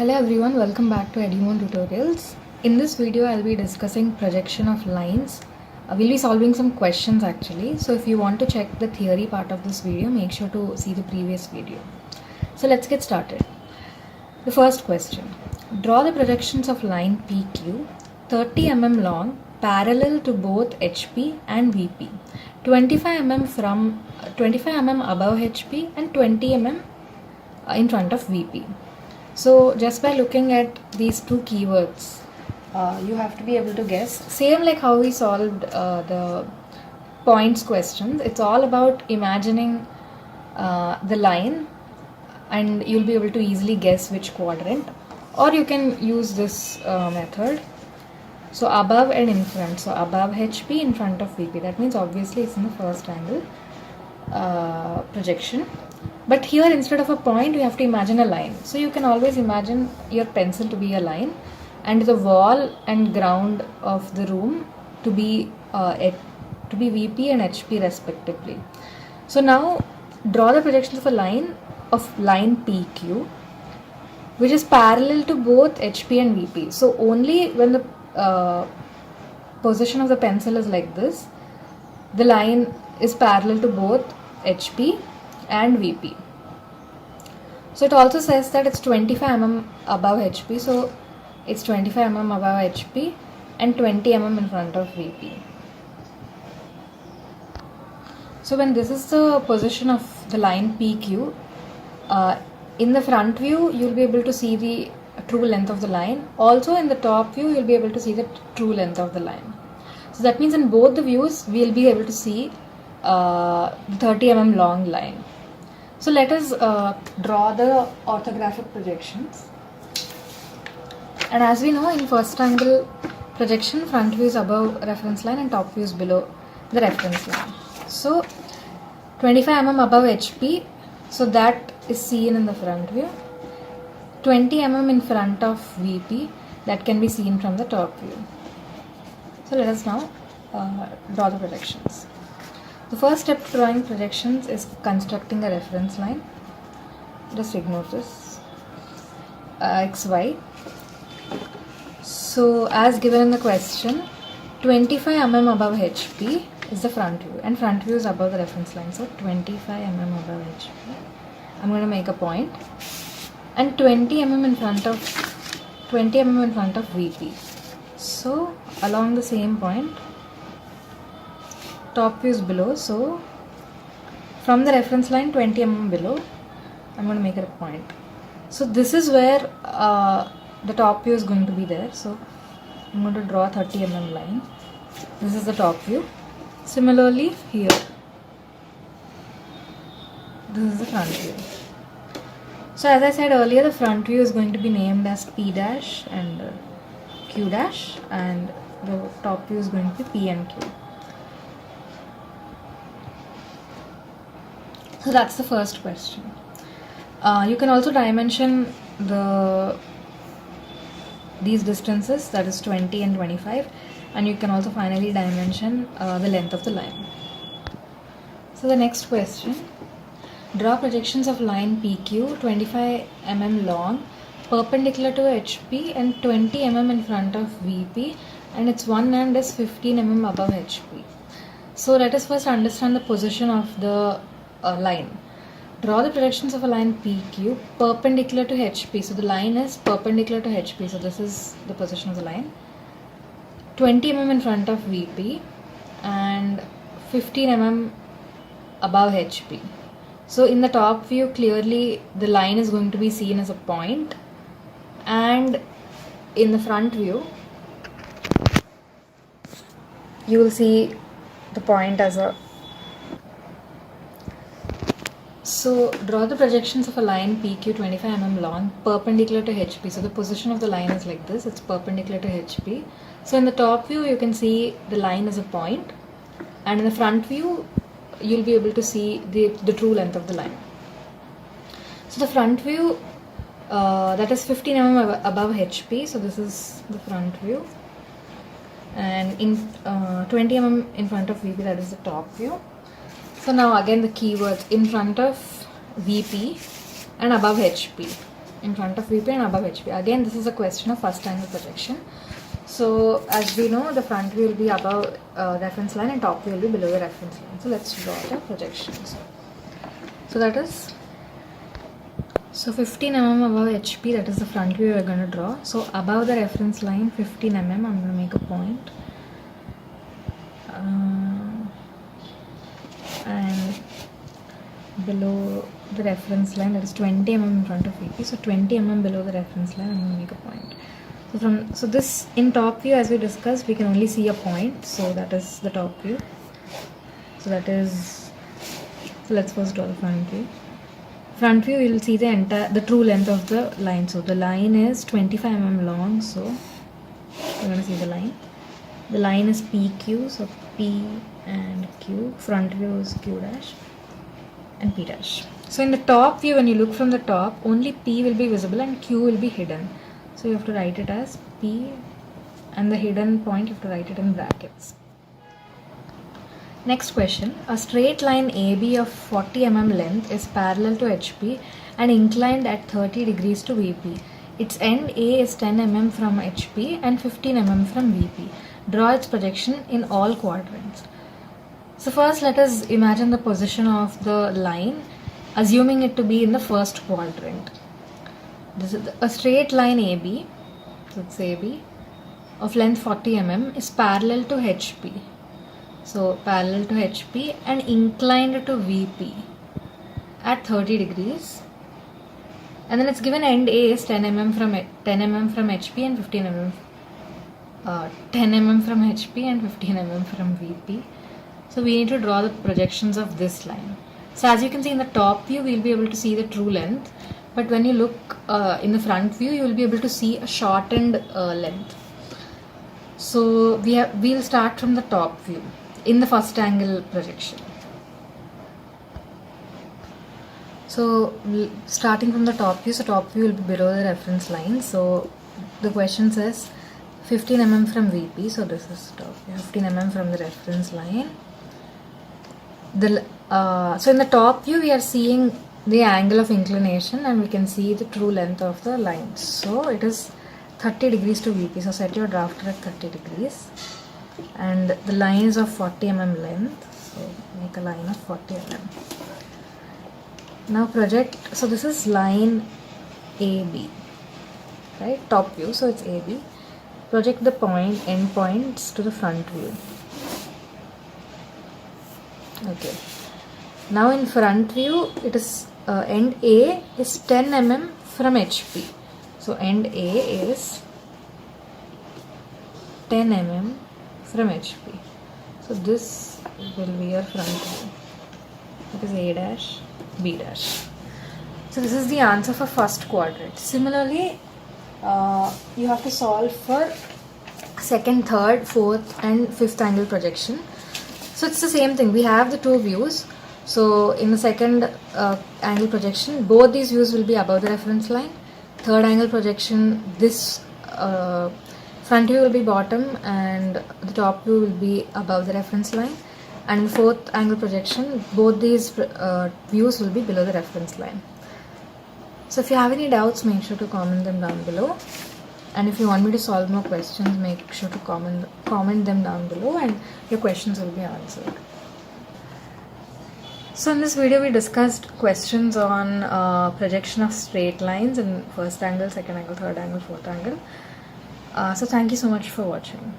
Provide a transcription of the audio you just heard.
Hello everyone, welcome back to Edumon Tutorials. In this video, I'll be discussing projection of lines. We'll be solving some questions actually. So if you want to check the theory part of this video, make sure to see the previous video. So let's get started. The first question. Draw the projections of line PQ 30 mm long parallel to both HP and VP. 25 mm above HP and 20 mm in front of VP. So just by looking at these two keywords, you have to be able to guess. Same like how we solved the points questions. It's all about imagining the line and you'll be able to easily guess which quadrant. Or you can use this method. So above and in front. So above HP, in front of VP. That means obviously it's in the first angle projection. But here instead of a point, you have to imagine a line. So you can always imagine your pencil to be a line and the wall and ground of the room to be VP and HP respectively. So now draw the projections of a line PQ which is parallel to both HP and VP. So only when the position of the pencil is like this, the line is parallel to both HP and VP. So it also says that it's 25 mm above HP, so it's 25 mm above HP and 20 mm in front of VP. So when this is the position of the line PQ, in the front view you'll be able to see the true length of the line. Also in the top view you'll be able to see the true length of the line. So that means in both the views we'll be able to see 30 mm long line. So let us draw the orthographic projections. And as we know, in first angle projection, front view is above reference line and top view is below the reference line. So 25 mm above HP, so that is seen in the front view. 20 mm in front of VP, that can be seen from the top view. So let us now draw the projections. The first step to drawing projections is constructing a reference line. Just ignore this. XY. So as given in the question, 25 mm above HP is the front view and front view is above the reference line. So 25 mm above HP. I'm going to make a point. And 20 mm in front of VP. So along the same point, top view is below, so from the reference line 20 mm below, I'm going to make it a point. So this is where the top view is going to be there. So I'm going to draw a 30 mm line. This is the top view. Similarly here, this is the front view. So as I said earlier, the front view is going to be named as P dash and Q dash, and the top view is going to be P and Q. So that's the first question. You can also dimension these distances, that is 20 and 25, and you can also finally dimension the length of the line. So the next question. Draw projections of line PQ 25 mm long perpendicular to HP and 20 mm in front of VP, and its one end is 15 mm above HP. So let us first understand the position of the line. Draw the projections of a line PQ perpendicular to HP. So the line is perpendicular to HP. So this is the position of the line. 20 mm in front of VP and 15 mm above HP. So in the top view, clearly the line is going to be seen as a point, and in the front view you will see the point as a. So draw the projections of a line PQ 25 mm long perpendicular to HP. So the position of the line is like this, it's perpendicular to HP. So in the top view you can see the line as a point, and in the front view you'll be able to see the true length of the line. So the front view, that is 15 mm above HP, so this is the front view, and in 20 mm in front of VP, that is the top view. So now again the keywords in front of VP and above HP. in front of VP and above HP. Again, this is a question of first angle projection. So as we know, the front view will be above reference line and top view will be below the reference line. So let's draw the projections. So that is, so 15 mm above HP, that is the front view we are going to draw. So above the reference line 15 mm, I'm going to make a point. And below the reference line, that is 20 mm in front of VP, so 20 mm below the reference line, I'm going to make a point. So this, in top view, as we discussed, we can only see a point, so that is the top view. So let's first draw the front view. Front view, you will see the true length of the line. So the line is 25 mm long, so we're going to see the line. The line is PQ, so P and Q. Front view is Q dash and P dash. So in the top view, when you look from the top, only P will be visible and Q will be hidden. So you have to write it as P, and the hidden point you have to write it in brackets. Next question. A straight line AB of 40 mm length is parallel to HP and inclined at 30 degrees to VP. Its end A is 10 mm from HP and 15 mm from VP. Draw its projection in all quadrants. So first let us imagine the position of the line, assuming it to be in the first quadrant. This is a straight line AB, so it's AB, of length 40 mm is parallel to HP. So parallel to HP and inclined to VP at 30 degrees. And then it's given end A is 10 mm from HP and 15 mm. 10 mm from HP and 15 mm from VP. So we need to draw the projections of this line. So as you can see in the top view, we will be able to see the true length. But when you look in the front view, you will be able to see a shortened length. So we'll start from the top view in the first angle projection. So starting from the top view, so top view will be below the reference line. So the question says 15 mm from VP. So this is top view, 15 mm from the reference line. So in the top view, we are seeing the angle of inclination and we can see the true length of the line. So it is 30 degrees to VP. So set your drafter at 30 degrees. And the line is of 40 mm length. So make a line of 40 mm. Now project, so this is line AB, right? Top view, so it's AB. Project the end points to the front view. Okay. Now in front view, it is end A is 10 mm from HP. So end A is 10 mm from HP. So this will be your front view. It is A dash, B dash. So this is the answer for first quadrant. Similarly, you have to solve for second, third, fourth and fifth angle projection. So it's the same thing. We have the two views. So in the second angle projection, both these views will be above the reference line. Third angle projection, this front view will be bottom and the top view will be above the reference line. And in fourth angle projection, both these views will be below the reference line. So if you have any doubts, make sure to comment them down below. And if you want me to solve more questions, make sure to comment them down below and your questions will be answered. So in this video, we discussed questions on projection of straight lines in first angle, second angle, third angle, fourth angle. So thank you so much for watching.